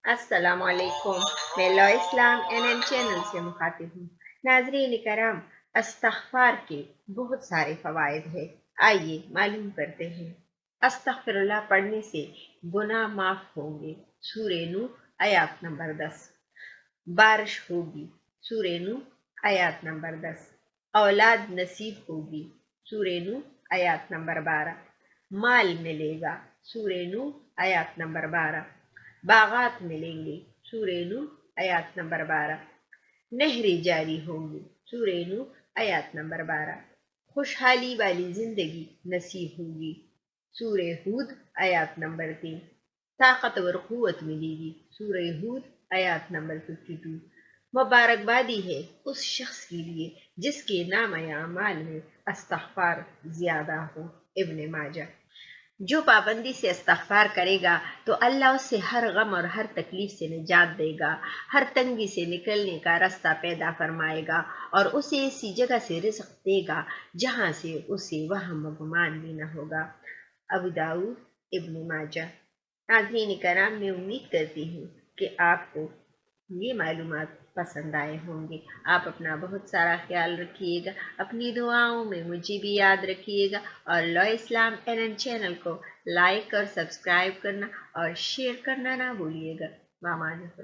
السلام علیکم، میں لو اسلام این این چینل سے مخاطب ہوں۔ ناظرین کرام، استغفار کے بہت سارے فوائد ہیں، آئیے معلوم کرتے ہیں۔ استغفر اللہ پڑھنے سے گناہ معاف ہوں گے، سورہ نوح آیات نمبر 10۔ بارش ہوگی، سورہ نوح آیات نمبر 10۔ اولاد نصیب ہوگی، سورہ نوح آیات نمبر 12۔ مال ملے گا، سورہ نوح آیات نمبر 12۔ باغات ملیں گے، سورہ نوح آیات نمبر 12۔ نہریں جاری ہوں گی، سورہ نوح آیات نمبر 12۔ خوشحالی والی زندگی نصیب ہوگی، سورہ ہود آیات نمبر 3۔ طاقتور قوت ملے گی، سورہ ہود آیات نمبر 52۔ مبارکبادی ہے اس شخص کے لیے جس کے نام اعمال میں استغفار زیادہ ہو، ابن ماجہ۔ جو پابندی سے استغفار کرے گا تو اللہ اس سے ہر غم اور ہر تکلیف سے نجات دے گا، ہر تنگی سے نکلنے کا راستہ پیدا فرمائے گا اور اسے ایسی جگہ سے رزق دے گا جہاں سے اسے وہم و گمان بھی نہ ہوگا۔ ابو داؤد، ابن ماجہ۔ ناظرین کرام، میں امید کرتی ہوں کہ آپ کو یہ معلومات پسند آئے ہوں گے۔ آپ اپنا بہت سارا خیال رکھیے گا، اپنی دعاؤں میں مجھے بھی یاد رکھیے گا، اور لو اسلام این این چینل کو لائک اور سبسکرائب کرنا اور شیئر کرنا نہ بھولیے گا۔